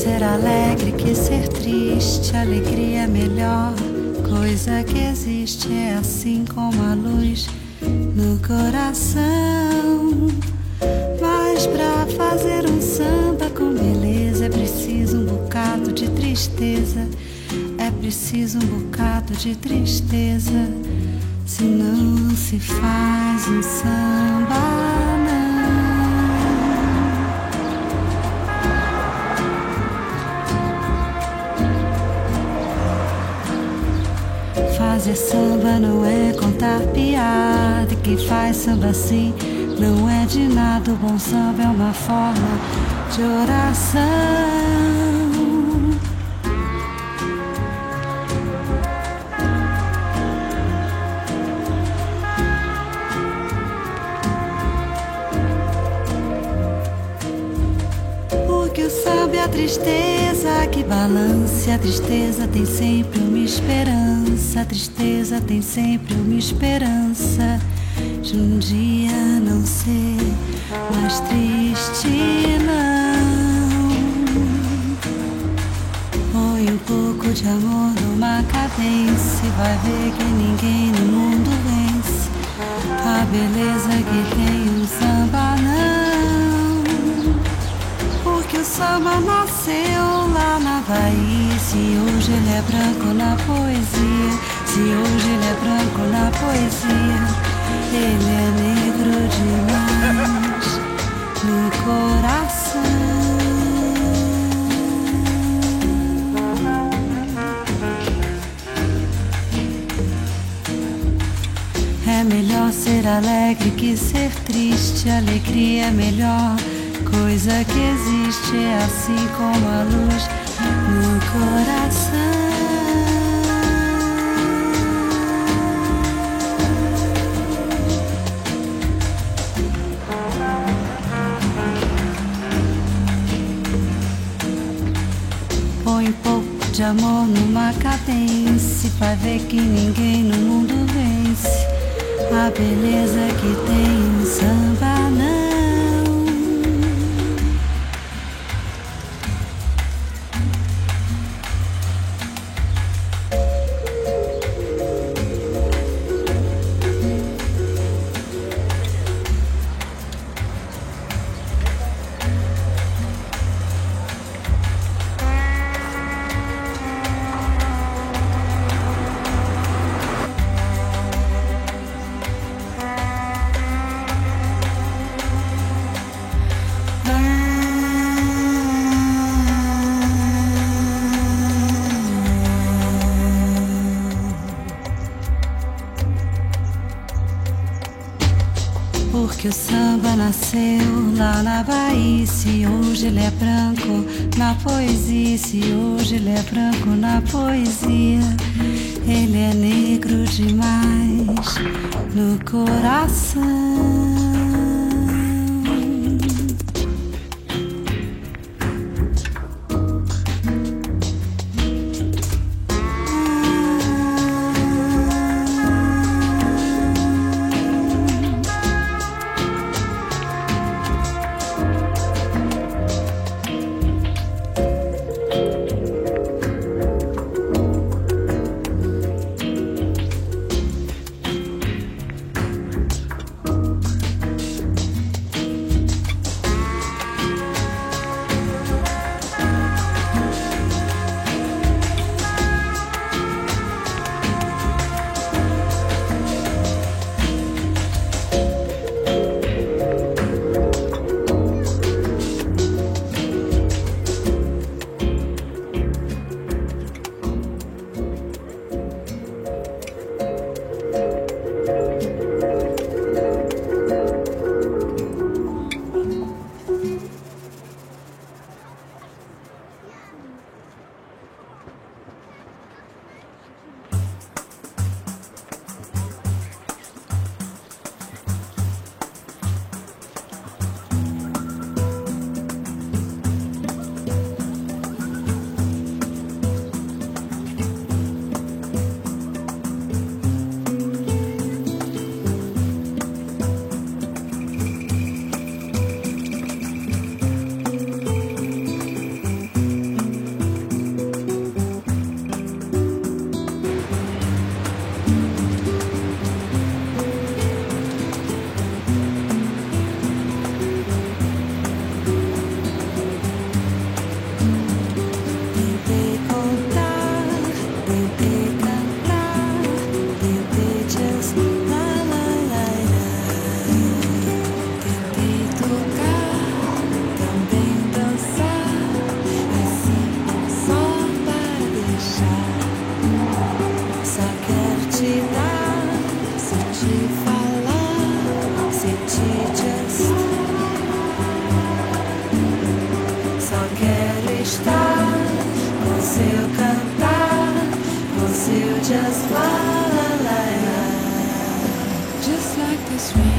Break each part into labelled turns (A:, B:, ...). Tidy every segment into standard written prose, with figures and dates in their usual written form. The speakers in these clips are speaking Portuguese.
A: ser alegre que ser triste. Alegria é melhor coisa que existe. É assim como a luz no coração. Mas pra fazer um samba com beleza é preciso um bocado de tristeza. É preciso um bocado de tristeza. Senão não se faz um samba, não. Fazer samba não é contar piada. E quem faz samba assim não é de nada. O bom samba é uma forma de oração. Porque o samba é a tristeza que balança. A tristeza tem sempre uma esperança. A tristeza tem sempre uma esperança de um dia não ser mais triste, não. Põe um pouco de amor numa cadência e vai ver que ninguém no mundo vence a beleza que tem um samba, não. Porque o samba nasceu lá na Bahia. Se hoje ele é branco na poesia, se hoje ele é branco na poesia, ele é negro demais no coração. É melhor ser alegre que ser triste. Alegria é melhor coisa que existe. É assim como a luz no coração. Põe um pouco de amor numa cadência, vai ver que ninguém no mundo vence a beleza que tem um samba, não. Porque o samba nasceu lá na Bahia. Se hoje ele é branco na poesia, se hoje ele é branco na poesia, ele é negro demais no coração. Mesmo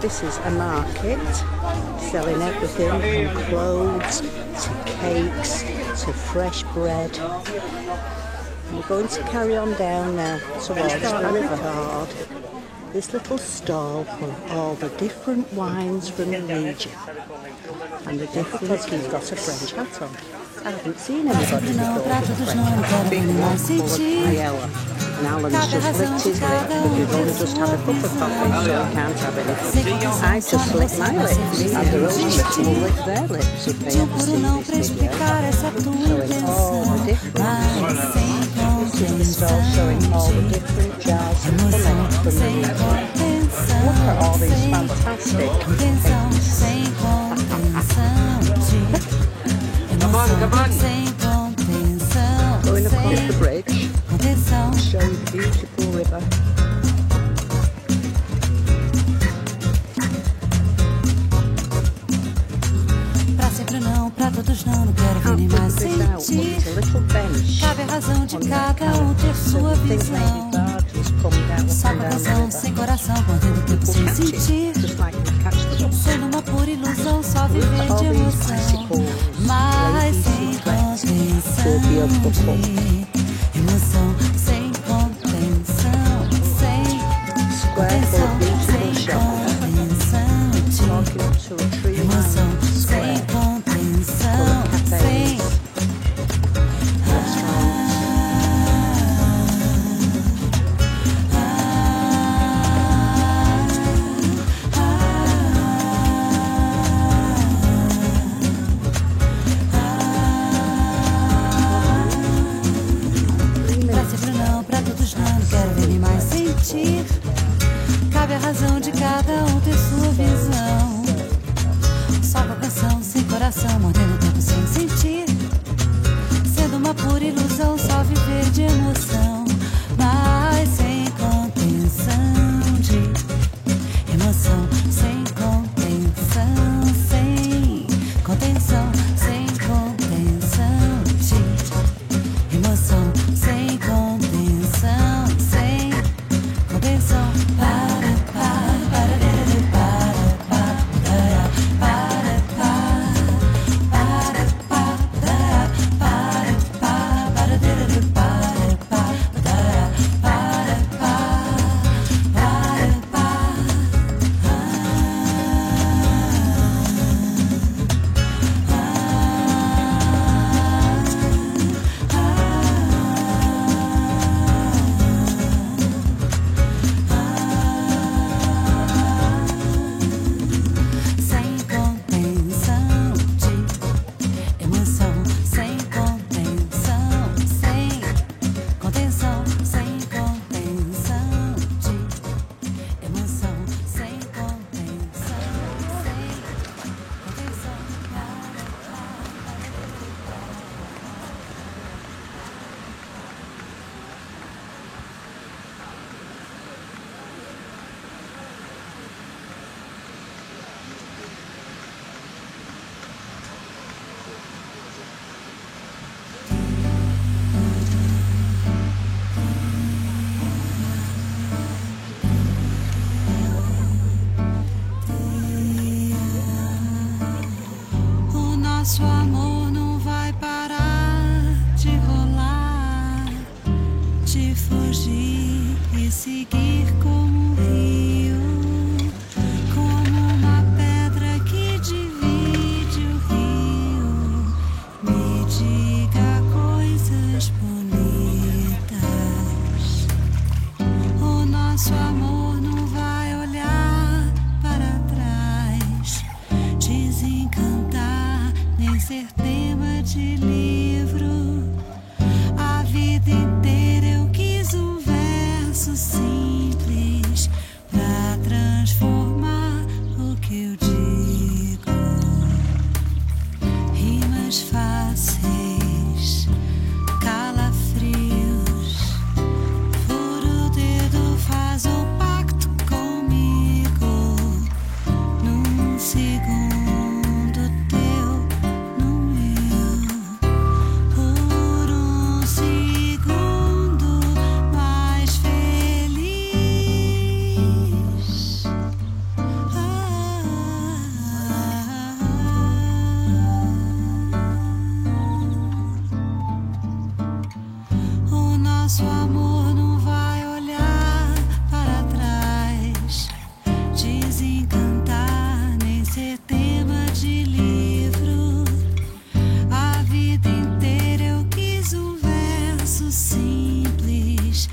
B: This is a market selling everything from clothes to cakes to fresh bread. We're going to carry on down now towards the river card. This little stall for all the different wines from the region. And the difference, he's got a French hat on. I haven't seen anybody before with a French hat. Big one full of paella. And Alan's just licked his lip, but we've only just had a cup of coffee, so I can't have anything. I just licked my lips, and the rest of the people will lick their lips if they ever see this video. Showing all the different This is the stall showing all the different jars of pudding from the region. Look at all these fantastic things. Come on. Going across the bridge, showing the beautiful river.
A: Pra sempre não, pra todos não quero ver nem mais sentir. Cabe a razão de cada ter sua visão. Só com a razão, sem coração, perdendo tempo sem sentir. Sou numa pura ilusão, só viver de emoção. Mas sem contenção de emoção, sem contenção, sem contenção, sem contenção de emoção, sem contenção, sem cabe a razão de cada ter sua visão. Só com a canção, sem coração, mordendo o tempo sem sentir. Sendo uma pura ilusão, só viver de emoção. Mas sem contenção de emoção, sem contenção, sem contenção, sem contenção de emoção, sem contenção, sem contenção. Nosso amor não vai parar de rolar, de fugir e seguir como um rio, como uma pedra que divide o rio. Me diga coisas bonitas. O nosso amor não vai olhar para trás, desencantar, nem ser tema de livro. A vida inteira eu quis um verso simples Nosso amor não vai olhar para trás, desencantar, nem ser tema de livro. A vida inteira eu quis um verso simples